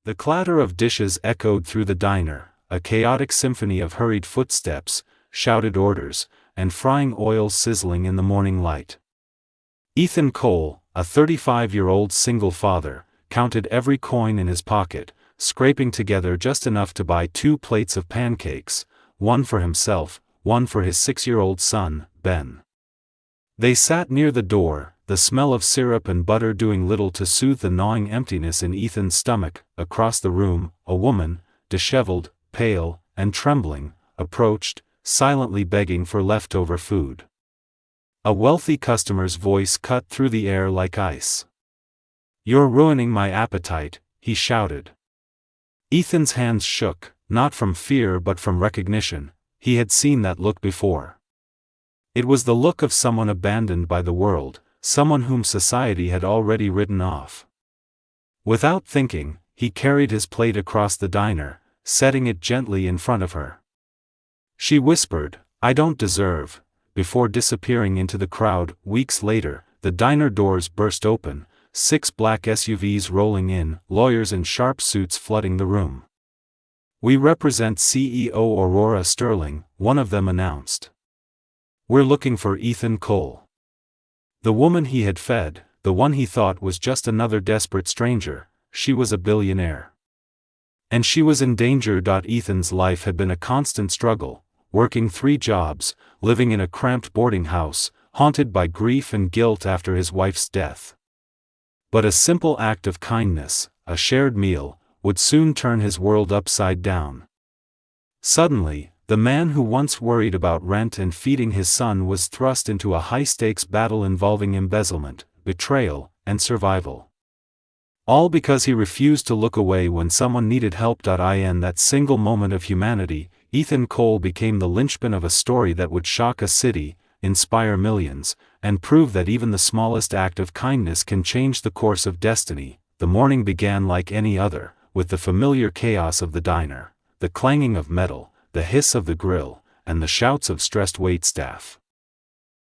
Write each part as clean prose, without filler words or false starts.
The clatter of dishes echoed through the diner, a chaotic symphony of hurried footsteps, shouted orders, and frying oil sizzling in the morning light. Ethan Cole, a 35-year-old single father, counted every coin in his pocket, scraping together just enough to buy 2 plates of pancakes, one for himself, one for his 6-year-old son, Ben. They sat near the door, the smell of syrup and butter doing little to soothe the gnawing emptiness in Ethan's stomach. Across the room, a woman, disheveled, pale, and trembling, approached, silently begging for leftover food. A wealthy customer's voice cut through the air like ice. "You're ruining my appetite," he shouted. Ethan's hands shook, not from fear but from recognition. He had seen that look before. It was the look of someone abandoned by the world, someone whom society had already written off. Without thinking, he carried his plate across the diner, setting it gently in front of her. She whispered, "I don't deserve," before disappearing into the crowd. Weeks later, the diner doors burst open, 6 black SUVs rolling in, lawyers in sharp suits flooding the room. "We represent CEO Aurora Sterling," one of them announced. "We're looking for Ethan Cole." The woman he had fed, the one he thought was just another desperate stranger, she was a billionaire. And she was in danger. Ethan's life had been a constant struggle, working 3 jobs, living in a cramped boarding house, haunted by grief and guilt after his wife's death. But a simple act of kindness, a shared meal, would soon turn his world upside down. Suddenly, the man who once worried about rent and feeding his son was thrust into a high-stakes battle involving embezzlement, betrayal, and survival. All because he refused to look away when someone needed help. In that single moment of humanity, Ethan Cole became the linchpin of a story that would shock a city, inspire millions, and prove that even the smallest act of kindness can change the course of destiny. The morning began like any other, with the familiar chaos of the diner, the clanging of metal, the hiss of the grill, and the shouts of stressed waitstaff.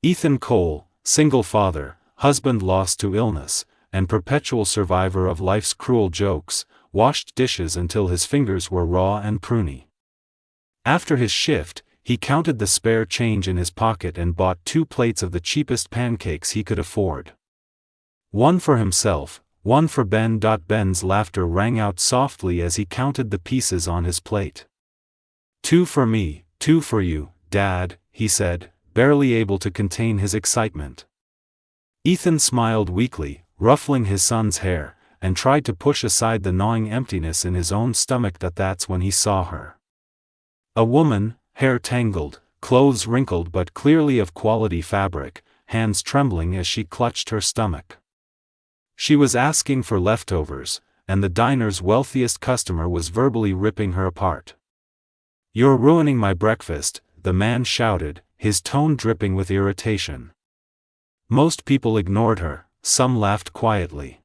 Ethan Cole, single father, husband lost to illness, and perpetual survivor of life's cruel jokes, washed dishes until his fingers were raw and pruny. After his shift, he counted the spare change in his pocket and bought 2 plates of the cheapest pancakes he could afford. One for himself, one for Ben. Ben's laughter rang out softly as he counted the pieces on his plate. "2 for me, 2 for you, Dad," he said, barely able to contain his excitement. Ethan smiled weakly, ruffling his son's hair, and tried to push aside the gnawing emptiness in his own stomach. That's when he saw her. A woman, hair tangled, clothes wrinkled but clearly of quality fabric, hands trembling as she clutched her stomach. She was asking for leftovers, and the diner's wealthiest customer was verbally ripping her apart. "You're ruining my breakfast," the man shouted, his tone dripping with irritation. Most people ignored her, some laughed quietly.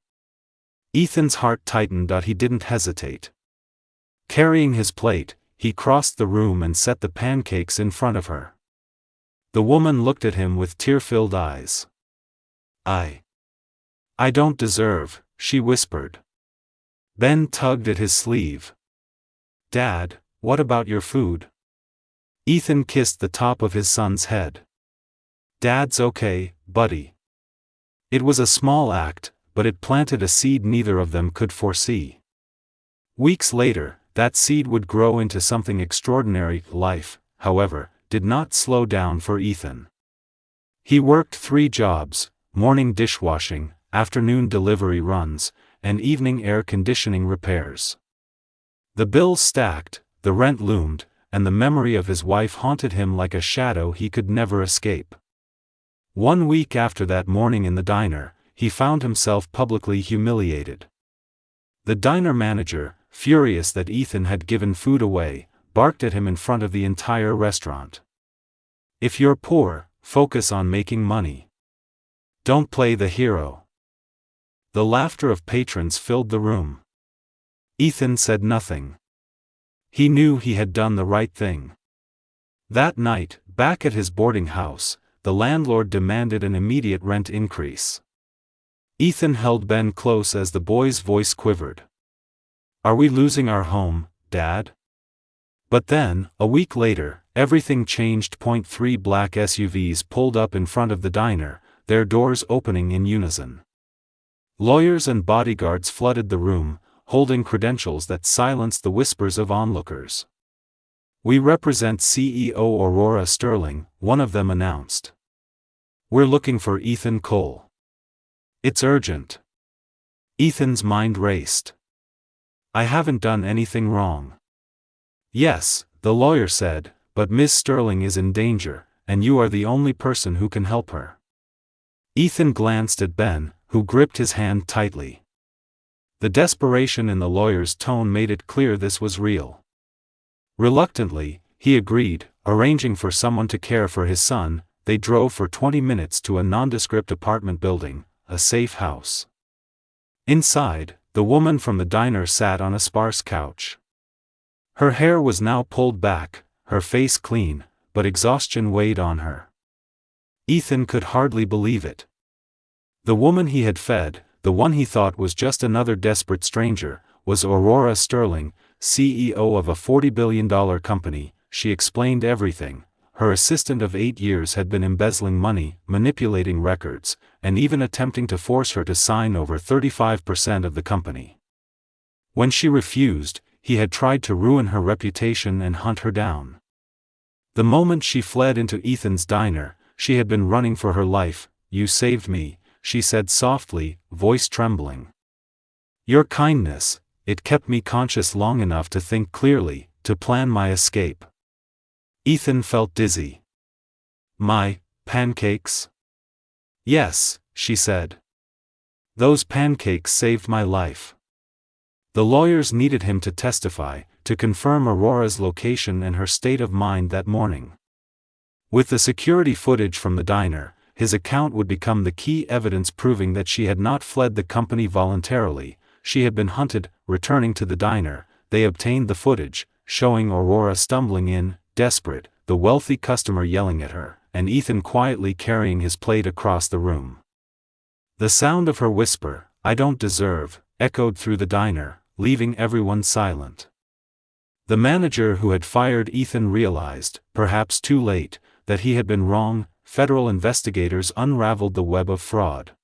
Ethan's heart tightened. He didn't hesitate. Carrying his plate, he crossed the room and set the pancakes in front of her. The woman looked at him with tear-filled eyes. I don't deserve," she whispered. Ben tugged at his sleeve. "Dad, what about your food?" Ethan kissed the top of his son's head. "Dad's okay, buddy." It was a small act, but it planted a seed neither of them could foresee. Weeks later, that seed would grow into something extraordinary. Life, however, did not slow down for Ethan. He worked 3 jobs, morning dishwashing, afternoon delivery runs, and evening air conditioning repairs. The bills stacked, the rent loomed, and the memory of his wife haunted him like a shadow he could never escape. One week after that morning in the diner, he found himself publicly humiliated. The diner manager, furious that Ethan had given food away, barked at him in front of the entire restaurant. "If you're poor, focus on making money. Don't play the hero." The laughter of patrons filled the room. Ethan said nothing. He knew he had done the right thing. That night, back at his boarding house, the landlord demanded an immediate rent increase. Ethan held Ben close as the boy's voice quivered. Are we losing our home, Dad? But then, a week later, everything changed. 3 black SUVs pulled up in front of the diner, their doors opening in unison. Lawyers and bodyguards flooded the room, holding credentials that silenced the whispers of onlookers. "We represent CEO Aurora Sterling," one of them announced. "We're looking for Ethan Cole." "It's urgent." Ethan's mind raced. "I haven't done anything wrong." "Yes," the lawyer said, "but Miss Sterling is in danger, and you are the only person who can help her." Ethan glanced at Ben, who gripped his hand tightly. The desperation in the lawyer's tone made it clear this was real. Reluctantly, he agreed, arranging for someone to care for his son. They drove for 20 minutes to a nondescript apartment building, a safe house. Inside, the woman from the diner sat on a sparse couch. Her hair was now pulled back, her face clean, but exhaustion weighed on her. Ethan could hardly believe it. The woman he had fed, the one he thought was just another desperate stranger, was Aurora Sterling, CEO of a $40 billion company. She explained everything. Her assistant of 8 years had been embezzling money, manipulating records, and even attempting to force her to sign over 35% of the company. When she refused, he had tried to ruin her reputation and hunt her down. The moment she fled into Ethan's diner, she had been running for her life. "You saved me," she said softly, voice trembling. "Your kindness, it kept me conscious long enough to think clearly, to plan my escape." Ethan felt dizzy. "My pancakes?" "Yes," she said. "Those pancakes saved my life." The lawyers needed him to testify, to confirm Aurora's location and her state of mind that morning. With the security footage from the diner, his account would become the key evidence proving that she had not fled the company voluntarily. She had been hunted. Returning to the diner, they obtained the footage, showing Aurora stumbling in, desperate, the wealthy customer yelling at her, and Ethan quietly carrying his plate across the room. The sound of her whisper, "I don't deserve," echoed through the diner, leaving everyone silent. The manager who had fired Ethan realized, perhaps too late, that he had been wrong. Federal investigators unraveled the web of fraud.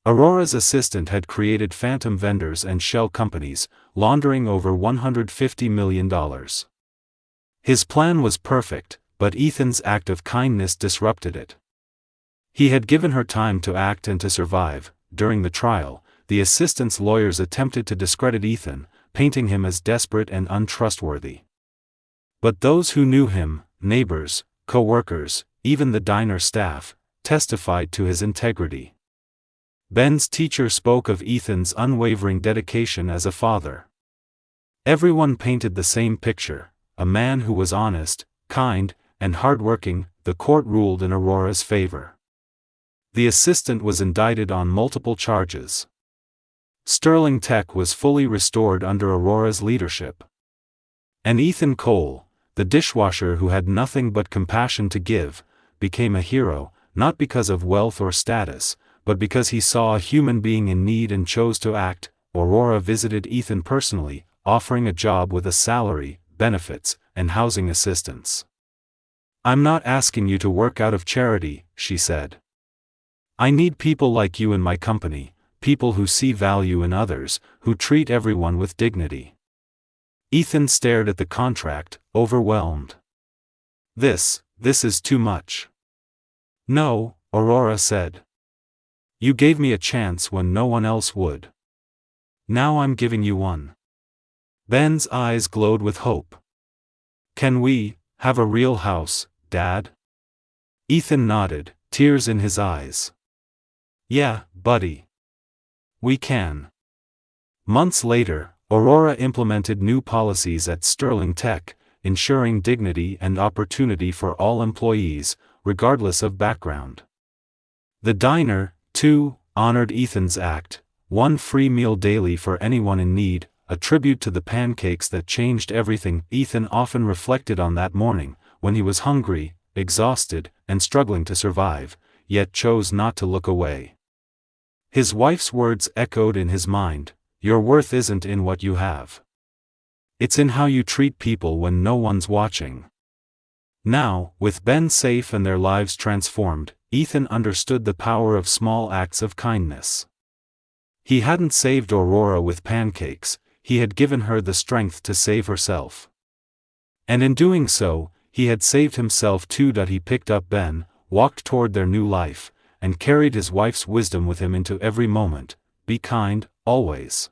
Aurora's assistant had created phantom vendors and shell companies, laundering over $150 million. His plan was perfect, but Ethan's act of kindness disrupted it. He had given her time to act and to survive. During the trial, the assistant's lawyers attempted to discredit Ethan, painting him as desperate and untrustworthy. But those who knew him, neighbors, co-workers, even the diner staff, testified to his integrity. Ben's teacher spoke of Ethan's unwavering dedication as a father. Everyone painted the same picture, a man who was honest, kind, and hardworking. The court ruled in Aurora's favor. The assistant was indicted on multiple charges. Sterling Tech was fully restored under Aurora's leadership. And Ethan Cole, the dishwasher who had nothing but compassion to give, became a hero, not because of wealth or status, but because he saw a human being in need and chose to act. Aurora visited Ethan personally, offering a job with a salary, benefits, and housing assistance. "I'm not asking you to work out of charity," she said. "I need people like you in my company, people who see value in others, who treat everyone with dignity." Ethan stared at the contract, overwhelmed. This is too much." "No," Aurora said. "You gave me a chance when no one else would. Now I'm giving you one." Ben's eyes glowed with hope. "Can we have a real house, Dad?" Ethan nodded, tears in his eyes. "Yeah, buddy. We can." Months later, Aurora implemented new policies at Sterling Tech, ensuring dignity and opportunity for all employees, regardless of background. The diner, too, honored Ethan's act, one free meal daily for anyone in need, a tribute to the pancakes that changed everything. Ethan often reflected on that morning, when he was hungry, exhausted, and struggling to survive, yet chose not to look away. His wife's words echoed in his mind, your worth isn't in what you have. It's in how you treat people when no one's watching. Now, with Ben safe and their lives transformed, Ethan understood the power of small acts of kindness. He hadn't saved Aurora with pancakes, he had given her the strength to save herself. And in doing so, he had saved himself too. He picked up Ben, walked toward their new life, and carried his wife's wisdom with him into every moment. Be kind, always.